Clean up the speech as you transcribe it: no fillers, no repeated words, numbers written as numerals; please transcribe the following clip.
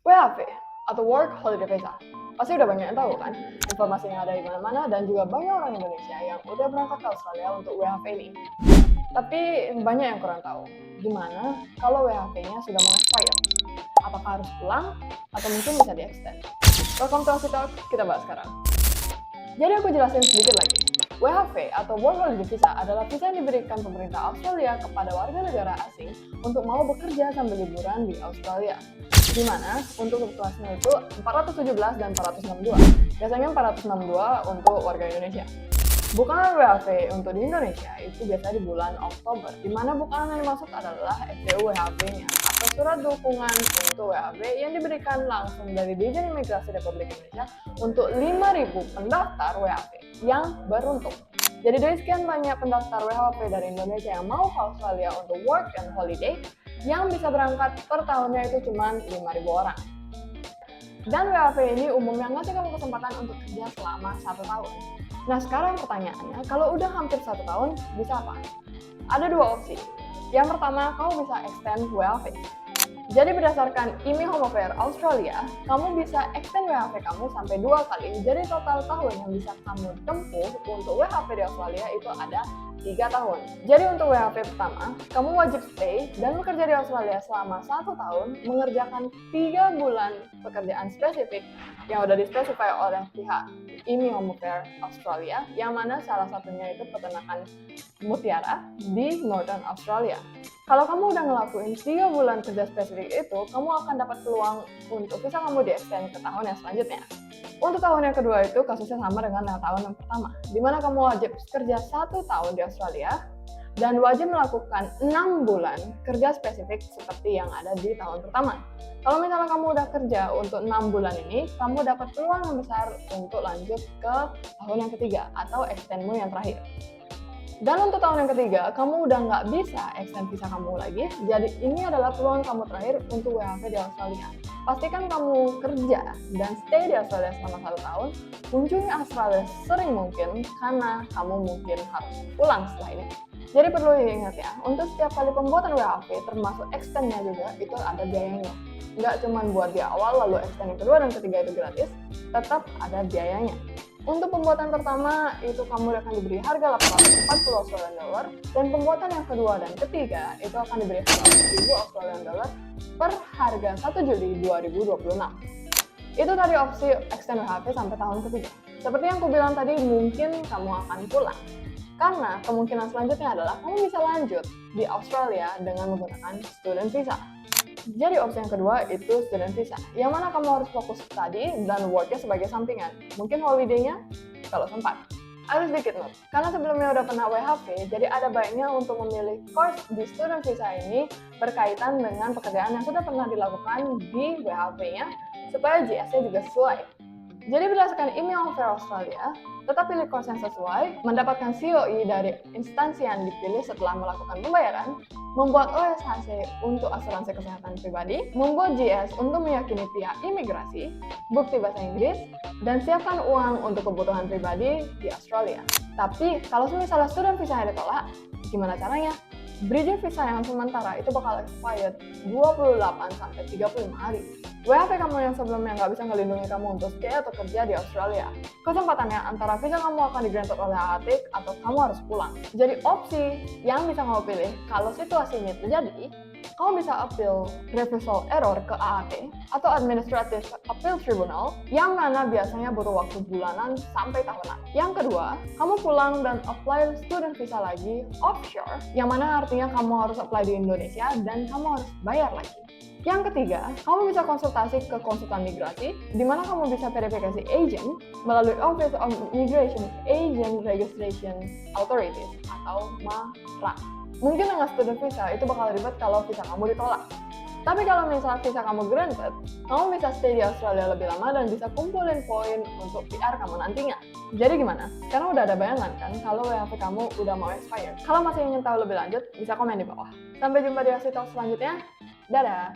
WHV atau Work Holiday Visa. Pasti udah banyak yang tahu kan, informasinya ada di mana-mana dan juga banyak orang Indonesia yang udah berangkat ke Australia untuk WHV ini. Tapi banyak yang kurang tahu, gimana kalau WHV-nya sudah mau expire? Apakah harus pulang atau mungkin bisa di-extend? Welcome to Aussie Talk, kita bahas sekarang. Jadi aku jelasin sedikit lagi. WHV atau Work Holiday Visa adalah visa yang diberikan pemerintah Australia kepada warga negara asing untuk mau bekerja sambil liburan di Australia. Di mana untuk kelasnya itu 417 dan 462. Biasanya 462 untuk warga Indonesia. Bukaan WHV untuk di Indonesia itu biasa di bulan Oktober, di mana bukaan yang dimaksud adalah SDU WHV-nya atau surat dukungan untuk WHV yang diberikan langsung dari Dijen Imigrasi Republik Indonesia untuk 5.000 pendaftar WHV yang beruntung. Jadi dari sekian banyak pendaftar WHV dari Indonesia yang mau ke Australia untuk work and holiday, yang bisa berangkat per tahunnya itu cuma 5.000 orang. Dan WHV ini umumnya ngasih kamu kesempatan untuk kerja selama 1 tahun. Nah sekarang pertanyaannya, kalau udah hampir 1 tahun, bisa apa? Ada 2 opsi. Yang pertama, kamu bisa extend WHV. Jadi berdasarkan IMI Home Affairs Australia, kamu bisa extend WHV kamu sampai 2 kali. Jadi total tahun yang bisa kamu tempuh untuk WHV di Australia itu ada 3 tahun. Jadi untuk WHV pertama, kamu wajib stay dan bekerja di Australia selama 1 tahun, mengerjakan 3 bulan pekerjaan spesifik yang udah dispesify oleh pihak IMI Home Affairs Australia, yang mana salah satunya itu peternakan mutiara di Northern Australia. Kalau kamu udah ngelakuin 3 bulan kerja spesifik itu, kamu akan dapat peluang untuk visa kamu di-extend ke tahun yang selanjutnya. Untuk tahun yang kedua itu kasusnya sama dengan tahun yang pertama, di mana kamu wajib kerja 1 tahun di Australia dan wajib melakukan 6 bulan kerja spesifik seperti yang ada di tahun pertama. Kalau misalnya kamu udah kerja untuk 6 bulan ini, kamu dapat peluang yang besar untuk lanjut ke tahun yang ketiga atau extendmu yang terakhir. Dan untuk tahun yang ketiga, kamu udah nggak bisa extend visa kamu lagi, jadi ini adalah peluang kamu terakhir untuk WHV di Australia. Pastikan kamu kerja dan stay di Australia selama 1 tahun, kunjungi Australia sering mungkin karena kamu mungkin harus pulang setelah ini. Jadi perlu diingat ya, untuk setiap kali pembuatan WHV termasuk extendnya juga itu ada biayanya. Nggak cuma buat di awal lalu extend yang kedua dan ketiga itu gratis, tetap ada biayanya. Untuk pembuatan pertama itu kamu akan diberi harga $840 dan pembuatan yang kedua dan ketiga itu akan diberi harga $1.000 per harga 1 Juli 2026. Itu tadi opsi extend WHV sampai tahun ketiga. Seperti yang aku bilang tadi, mungkin kamu akan pulang. Karena kemungkinan selanjutnya adalah kamu bisa lanjut di Australia dengan menggunakan student visa. Jadi opsi yang kedua itu student visa, yang mana kamu harus fokus study dan worknya sebagai sampingan. Mungkin holiday-nya kalau sempat. Ada sedikit note, karena sebelumnya udah pernah WHV, jadi ada baiknya untuk memilih course di student visa ini berkaitan dengan pekerjaan yang sudah pernah dilakukan di WHV-nya, supaya GS-nya juga sesuai. Jadi berdasarkan IMI Home Affairs Australia, tetap pilih course yang sesuai, mendapatkan COE dari instansi yang dipilih setelah melakukan pembayaran, membuat OSHC untuk asuransi kesehatan pribadi, membuat GS untuk meyakini pihak imigrasi, bukti bahasa Inggris, dan siapkan uang untuk kebutuhan pribadi di Australia. Tapi kalau misalnya student visa yang ditolak, gimana caranya? Bridging visa yang sementara itu bakal expired 28-35 hari. WHV kamu yang sebelumnya nggak bisa ngelindungi kamu untuk stay atau kerja di Australia. Kesempatannya antara visa kamu akan di-granted oleh AATIC atau kamu harus pulang. Jadi opsi yang bisa kamu pilih kalau situasi ini terjadi, kamu bisa appeal refusal error ke AAT atau Administrative Appeal Tribunal, yang mana biasanya butuh waktu bulanan sampai tahunan. Yang kedua, kamu pulang dan apply student visa lagi offshore, yang mana artinya kamu harus apply di Indonesia dan kamu harus bayar lagi. Yang ketiga, kamu bisa konsultasi ke konsultan migrasi, di mana kamu bisa verifikasi agent melalui Office of Immigration Agent Registration Authorities atau MARA. Mungkin dengan student visa itu bakal ribet kalau visa kamu ditolak. Tapi kalau misalnya visa kamu granted, kamu bisa stay di Australia lebih lama dan bisa kumpulin poin untuk PR kamu nantinya. Jadi gimana? Sekarang udah ada bayangan kan kalau WHV kamu udah mau expire. Kalau masih ingin tahu lebih lanjut, bisa komen di bawah. Sampai jumpa di Aussie Talk selanjutnya. Dadah!